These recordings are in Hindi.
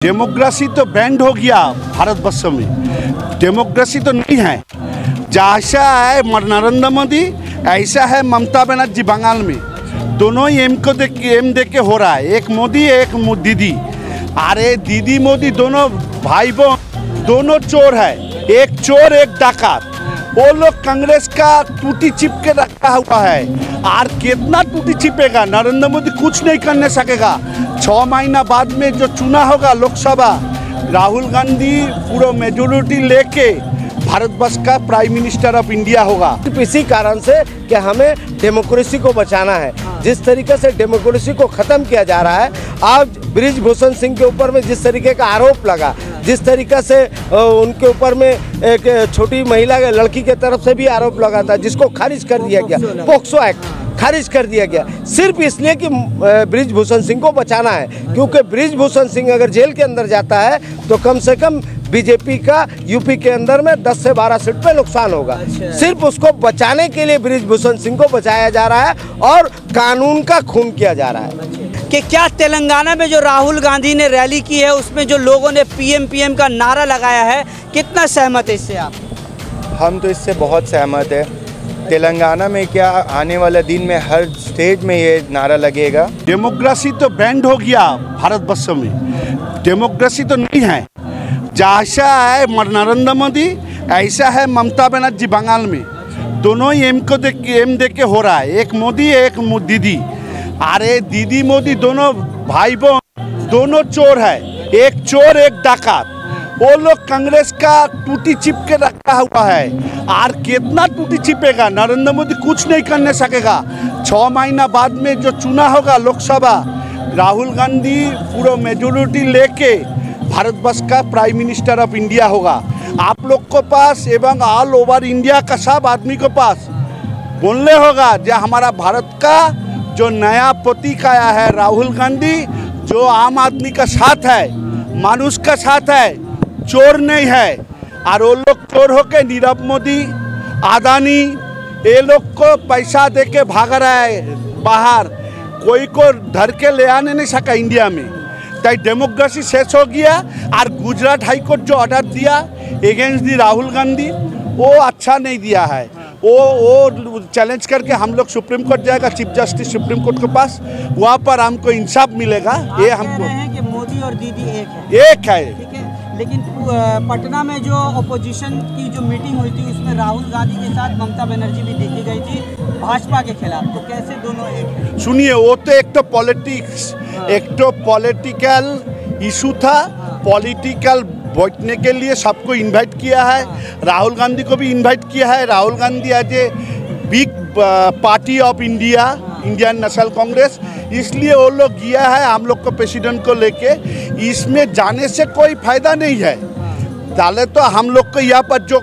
डेमोक्रेसी तो बैंड हो गया भारतवर्ष में। डेमोक्रेसी तो नहीं है। जैसा है नरेंद्र मोदी, ऐसा है ममता बनर्जी बंगाल में। दोनों ही एम देख के हो रहा है। एक मोदी एक दीदी। अरे दीदी मोदी दोनों भाई बहन दोनों चोर है। एक चोर एक डाकत। वो लोग कांग्रेस का टूटी चिप के रखा हुआ है। और कितना टूटी चिपेगा? नरेंद्र मोदी कुछ नहीं करने सकेगा। 6 महीना बाद में जो चुनाव होगा लोकसभा, राहुल गांधी पूरा मेजोरिटी लेके भारतवर्ष का प्राइम मिनिस्टर ऑफ इंडिया होगा। इसी कारण से कि हमें डेमोक्रेसी को बचाना है। जिस तरीके से डेमोक्रेसी को ख़त्म किया जा रहा है, आज बृजभूषण सिंह के ऊपर में जिस तरीके का आरोप लगा, जिस तरीके से उनके ऊपर में एक छोटी महिला लड़की के तरफ से भी आरोप लगा था, जिसको खारिज कर दिया गया, पोक्सो एक्ट खारिज कर दिया गया, सिर्फ इसलिए कि बृजभूषण सिंह को बचाना है। क्योंकि बृजभूषण सिंह अगर जेल के अंदर जाता है तो कम से कम बीजेपी का यूपी के अंदर में 10 से 12 सीट पे नुकसान होगा। सिर्फ उसको बचाने के लिए बृजभूषण सिंह को बचाया जा रहा है और कानून का खून किया जा रहा है। कि क्या तेलंगाना में जो राहुल गांधी ने रैली की है, उसमें जो लोगों ने पीएम का नारा लगाया है, कितना सहमत है इससे आप? हम तो इससे बहुत सहमत है। तेलंगाना में क्या आने वाले दिन में हर स्टेज में ये नारा लगेगा। डेमोक्रेसी तो बैंड हो गया भारतवर्ष में। डेमोक्रेसी तो नहीं है। जैसा है नरेंद्र मोदी, ऐसा है ममता बनर्जी बंगाल में। दोनों ही एम देख के हो रहा है। एक मोदी एक दीदी। अरे दीदी मोदी दोनों भाई बहन दोनों चोर है। एक चोर एक डाकत। वो लोग कांग्रेस का टूटी चिप के रखा हुआ है। और कितना टूटी चिपेगा? नरेंद्र मोदी कुछ नहीं करने सकेगा। 6 महीना बाद में जो चुनाव होगा लोकसभा, राहुल गांधी पूरा मेजोरिटी लेके भारतवर्ष का प्राइम मिनिस्टर ऑफ इंडिया होगा। आप लोग को पास एवं ऑल ओवर इंडिया का सब आदमी को पास बोलने होगा जो हमारा भारत का जो नया प्रतीक आया है राहुल गांधी, जो आम आदमी का साथ है, मानुष का साथ है, चोर नहीं है। और वो लोग चोर होके नीरव मोदी, अदानी, ये लोग को पैसा दे के भाग रहा है बाहर। कोई को धर के ले आने नहीं सका इंडिया में। तो डेमोक्रेसी शेष हो गया। और गुजरात हाईकोर्ट जो ऑर्डर दिया अगेंस्ट दी राहुल गांधी, वो अच्छा नहीं दिया है। वो चैलेंज करके हम लोग सुप्रीम कोर्ट जाएगा, चीफ जस्टिस सुप्रीम कोर्ट के पास। वहाँ पर हमको इंसाफ मिलेगा। ये हमको कह रहे हैं कि मोदी और दीदी एक है। ठीक है, लेकिन पटना में जो अपोजिशन की जो मीटिंग हुई थी, उसमें राहुल गांधी के साथ ममता बनर्जी भी देखी गई थी भाजपा के खिलाफ। तो कैसे दोनों एक है? सुनिए, वो तो एक तो पॉलिटिक्स, एक तो पॉलिटिकल इशू था। पॉलिटिकल बैठने के लिए सबको इनवाइट किया है। राहुल गांधी को भी इनवाइट किया है। Rahul Gandhi as a big party of India, Indian National Congress, इसलिए वो लोग गया है हम लोग को प्रेसिडेंट को लेके। इसमें जाने से कोई फायदा नहीं है। डाले तो हम लोग को यहाँ पर जो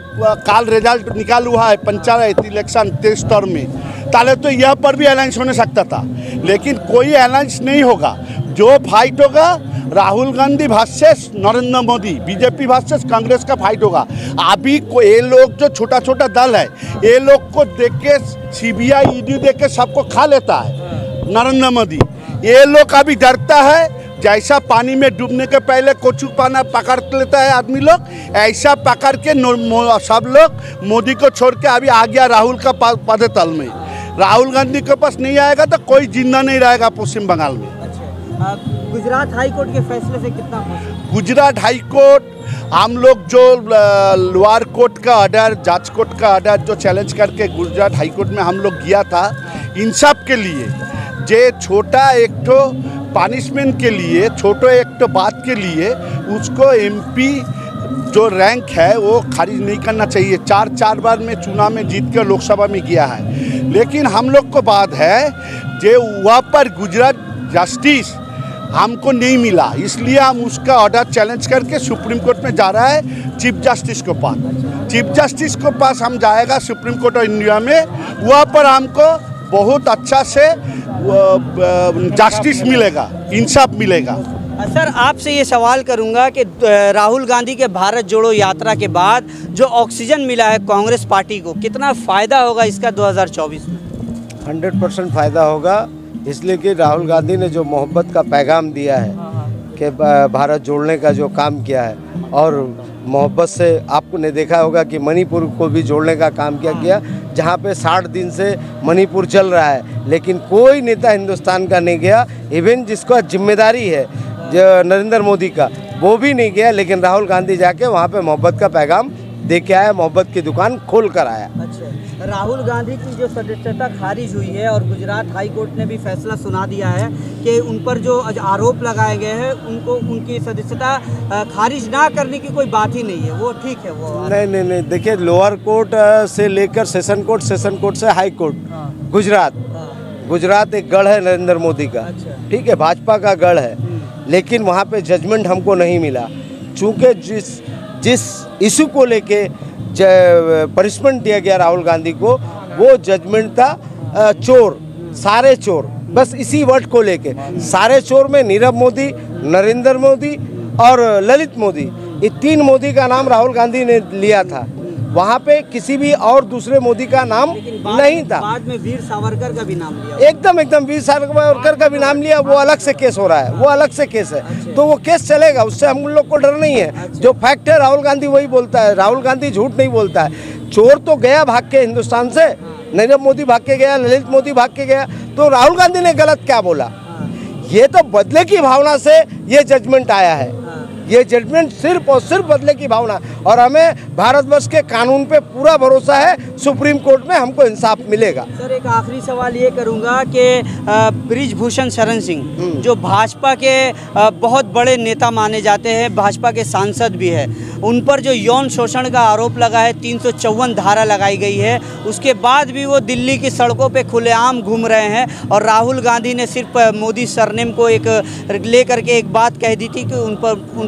काल रिजल्ट निकाल हुआ है पंचायत इलेक्शन 23 टर्म में, ताले तो यहाँ पर भी अलायंस होने सकता था, लेकिन कोई अलायंस नहीं होगा। जो फाइट होगा Rahul Gandhi versus Narendra Modi, BJP versus Congress का फाइट होगा। अभी को ये लोग जो छोटा छोटा दल है, ये लोग को देख के सीबीआई ईडी देख के सबको खा लेता है नरेंद्र मोदी। ये लोग अभी डरता है। जैसा पानी में डूबने के पहले कोचू पाना पकड़ लेता है आदमी लोग, ऐसा पकड़ के सब लोग मोदी को छोड़ के अभी आ गया राहुल का पद तल में। राहुल गांधी के पास नहीं आएगा तो कोई जिंदा नहीं रहेगा पश्चिम बंगाल में। गुजरात हाई कोर्ट के फैसले से कितना खुश? गुजरात हाई कोर्ट, हम लोग जो लोअर कोर्ट का ऑर्डर, जज कोर्ट का ऑर्डर जो चैलेंज करके गुजरात हाई कोर्ट में हम लोग गया था इंसाफ के लिए। जे छोटा एक तो पनिशमेंट के लिए, छोटो एक तो बात के लिए उसको एमपी जो रैंक है वो खारिज नहीं करना चाहिए। 4 बार में चुनाव में जीत कर लोकसभा में गया है। लेकिन हम लोग को बात है जो वहाँ पर गुजरात जस्टिस हमको नहीं मिला, इसलिए हम उसका ऑर्डर चैलेंज करके सुप्रीम कोर्ट में जा रहा है चीफ जस्टिस के पास। चीफ जस्टिस के पास हम जाएगा सुप्रीम कोर्ट ऑफ इंडिया में। वहाँ पर हमको बहुत अच्छा से जस्टिस मिलेगा, इंसाफ मिलेगा। सर, आपसे ये सवाल करूंगा कि राहुल गांधी के भारत जोड़ो यात्रा के बाद जो ऑक्सीजन मिला है कांग्रेस पार्टी को, कितना फ़ायदा होगा इसका 2024 में? 100% फ़ायदा होगा। इसलिए कि राहुल गांधी ने जो मोहब्बत का पैगाम दिया है, कि भारत जोड़ने का जो काम किया है, और मोहब्बत से आपने देखा होगा कि मणिपुर को भी जोड़ने का काम किया, जहाँ पे 60 दिन से मणिपुर चल रहा है, लेकिन कोई नेता हिंदुस्तान का नहीं गया। इवन जिसका जिम्मेदारी है जो नरेंद्र मोदी का, वो भी नहीं गया, लेकिन राहुल गांधी जाके वहाँ पे मोहब्बत का पैगाम दे के आया, मोहब्बत की दुकान खोल कर आया। अच्छा, राहुल गांधी की जो सदस्यता खारिज हुई है और गुजरात हाई कोर्ट ने भी फैसला सुना दिया है कि उन पर जो आरोप लगाए गए हैं उनको उनकी सदस्यता खारिज ना करने की कोई बात ही नहीं है, वो ठीक है। वो नहीं, देखिए, लोअर कोर्ट से लेकर सेशन कोर्ट से हाई कोर्ट, गुजरात एक गढ़ है नरेंद्र मोदी का। ठीक है, भाजपा का गढ़ है, लेकिन वहाँ पे जजमेंट हमको नहीं मिला, चूँकि जिस इशू को लेके पनिशमेंट दिया गया राहुल गांधी को, वो जजमेंट था चोर, सारे चोर, बस इसी वर्ड को लेके। सारे चोर में नीरव मोदी, नरेंद्र मोदी और ललित मोदी, ये 3 मोदी का नाम राहुल गांधी ने लिया था। वहाँ पे किसी भी और दूसरे मोदी का नाम नहीं था। बाद में वीर सावरकर का भी नाम लिया। एकदम वीर सावरकर का भी नाम लिया। वो अलग से केस हो रहा है, वो अलग से केस है, तो वो केस चलेगा, उससे हम लोग को डर नहीं है। जो फैक्ट है राहुल गांधी वही बोलता है, राहुल गांधी झूठ नहीं बोलता है। चोर तो गया भाग के हिंदुस्तान से, नीरव मोदी भाग के गया, ललित मोदी भाग के गया, तो राहुल गांधी ने गलत क्या बोला? ये तो बदले की भावना से ये जजमेंट आया है, ये जजमेंट सिर्फ और सिर्फ बदले की भावना। और हमें भारतवर्ष के कानून पे पूरा भरोसा है, सुप्रीम कोर्ट में हमको इंसाफ मिलेगा। सर, एक आखिरी सवाल ये करूंगा कि बृजभूषण शरण सिंह जो भाजपा के बहुत बड़े नेता माने जाते हैं, भाजपा के सांसद भी है, उन पर जो यौन शोषण का आरोप लगा है, 354 धारा लगाई गई है, उसके बाद भी वो दिल्ली की सड़कों पे खुलेआम घूम रहे हैं। और राहुल गांधी ने सिर्फ मोदी सरनेम को एक लेकर के एक बात कह दी थी कि उन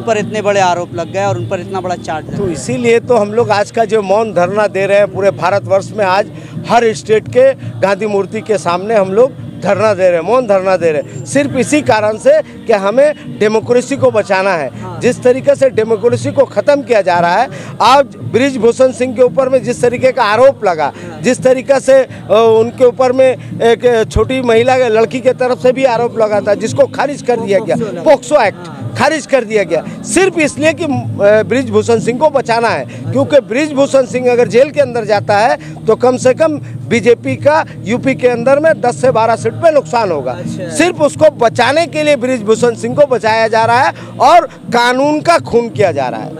पर इतने बड़े आरोप लग गए और उन पर इतना बड़ा चार्ज लगा। तो इसीलिए तो हम लोग आज का जो मौन धरना दे रहे हैं, पूरे भारतवर्ष में आज हर स्टेट के गांधी मूर्ति के सामने हम लोग धरना दे रहे हैं, मौन धरना दे रहे हैं, सिर्फ इसी कारण से कि हमें डेमोक्रेसी को बचाना है। जिस तरीके से डेमोक्रेसी को ख़त्म किया जा रहा है, आज बृजभूषण सिंह के ऊपर में जिस तरीके का आरोप लगा, जिस तरीके से उनके ऊपर में एक छोटी महिला लड़की के तरफ से भी आरोप लगा था, जिसको खारिज कर दिया गया, पोक्सो एक्ट खारिज कर दिया गया, सिर्फ इसलिए कि बृजभूषण सिंह को बचाना है। क्योंकि बृजभूषण सिंह अगर जेल के अंदर जाता है तो कम से कम बीजेपी का यूपी के अंदर में 10 से 12 सीट पे नुकसान होगा। सिर्फ उसको बचाने के लिए बृजभूषण सिंह को बचाया जा रहा है और कानून का खून किया जा रहा है।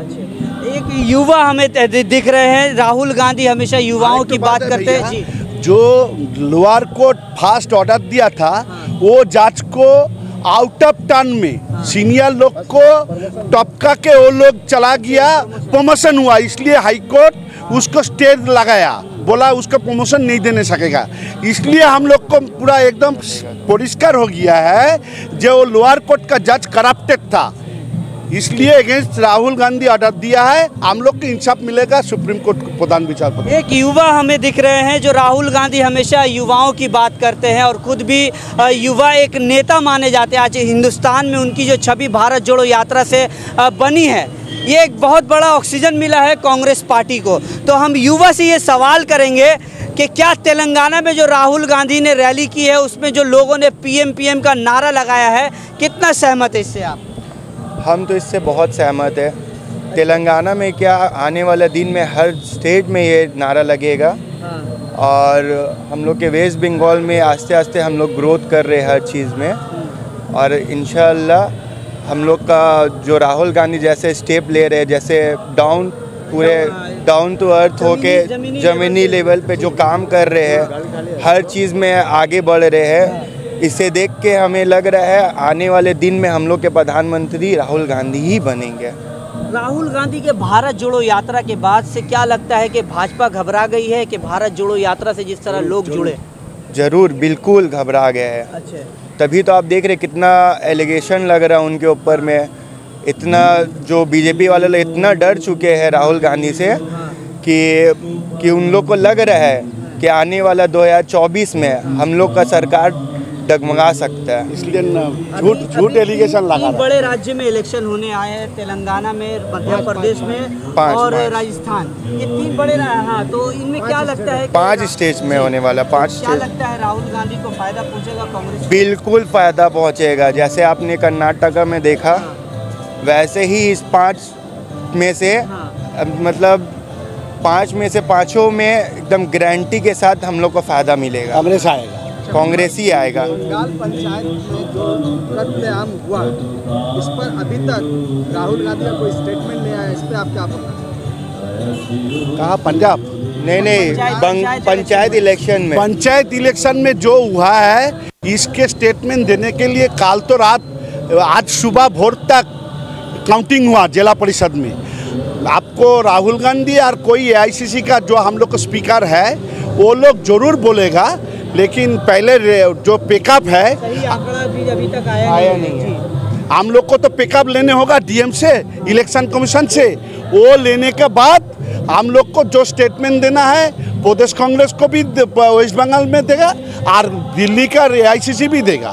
एक युवा हमें दिख रहे हैं, राहुल गांधी हमेशा युवाओं की बात करते हैं जी। जो लोअर कोर्ट फास्ट ऑर्डर दिया था, वो जज को आउट ऑफ टर्न में सीनियर लोग को टपका के वो लोग चला गया, प्रमोशन हुआ, इसलिए हाई कोर्ट उसको स्टे लगाया, बोला उसको प्रमोशन नहीं देने सकेगा। इसलिए हम लोग को पूरा एकदम परिष्कार हो गया है जो लोअर कोर्ट का जज करप्टेड था, इसलिए अगेंस्ट राहुल गांधी ऑर्डर दिया है। हम लोग को इंसाफ मिलेगा, सुप्रीम कोर्ट प्रधान विचारपति। एक युवा हमें दिख रहे हैं जो राहुल गांधी हमेशा युवाओं की बात करते हैं और खुद भी युवा एक नेता माने जाते हैं। आज हिंदुस्तान में उनकी जो छवि भारत जोड़ो यात्रा से बनी है, ये एक बहुत बड़ा ऑक्सीजन मिला है कांग्रेस पार्टी को। तो हम युवा से ये सवाल करेंगे कि क्या तेलंगाना में जो राहुल गांधी ने रैली की है, उसमें जो लोगों ने पीएम का नारा लगाया है, कितना सहमत है इससे आप? हम तो इससे बहुत सहमत है। तेलंगाना में क्या, आने वाले दिन में हर स्टेट में ये नारा लगेगा। और हम लोग के वेस्ट बंगाल में आस्ते आस्ते हम लोग ग्रोथ कर रहे हैं हर चीज़ में, और इंशाअल्लाह हम लोग का जो राहुल गांधी जैसे स्टेप ले रहे हैं, जैसे पूरे डाउन टू अर्थ होके ज़मीनी लेवल पे जो काम कर रहे हैं, हर चीज़ में आगे बढ़ रहे हैं, इसे देख के हमें लग रहा है आने वाले दिन में हम लोग के प्रधानमंत्री राहुल गांधी ही बनेंगे। राहुल गांधी के भारत जोड़ो यात्रा के बाद से क्या लगता है कि भाजपा घबरा गई है कि भारत जोड़ो यात्रा से जिस तरह लोग जुड़े? जरूर, बिल्कुल घबरा गए हैं। अच्छा, तभी तो आप देख रहे कितना एलिगेशन लग रहा है उनके ऊपर में, इतना जो बीजेपी वाले लोग इतना डर चुके हैं राहुल गांधी से कि उन लोग को लग रहा है कि आने वाला 2024 में हम लोग का सरकार डगमगा सकता है, इसलिए झूठ एलिगेशन लगा। बड़े राज्य में इलेक्शन होने आए हैं, तेलंगाना में, मध्य प्रदेश में और राजस्थान, ये 3 बड़े। हाँ, तो इनमें क्या लगता है? 5 स्टेट में होने वाला, 5 क्या लगता है राहुल गांधी को फायदा पहुंचेगा कांग्रेस? बिल्कुल फायदा पहुंचेगा। जैसे आपने कर्नाटका में देखा, वैसे ही इस 5 में से मतलब 5 में से 5 में एकदम गारंटी के साथ हम लोग को फ़ायदा मिलेगा। कांग्रेस आएगा, कांग्रेस ही आएगा। बंगाल पंचायत में जो कत्लेआम हुआ, इस पर अभी तक राहुल गांधी का कोई स्टेटमेंट नहीं आया, इस पर आप क्या बोलना? कहाँ पंजाब? नहीं पंचायत इलेक्शन में, पंचायत इलेक्शन में जो हुआ है इसके स्टेटमेंट देने के लिए काल तो रात आज सुबह भोर तक काउंटिंग हुआ जिला परिषद में। आपको राहुल गांधी और कोई AICC का जो हम लोग का स्पीकर है वो लोग जरूर बोलेगा, लेकिन पहले जो पिकअप है सही आंकड़ा भी अभी तक आया नहीं है। हम लोग को तो पिकअप लेने होगा DM से, इलेक्शन कमीशन से। वो लेने के बाद हम लोग को जो स्टेटमेंट देना है प्रदेश कांग्रेस को भी वेस्ट बंगाल में देगा और दिल्ली का AICC भी देगा।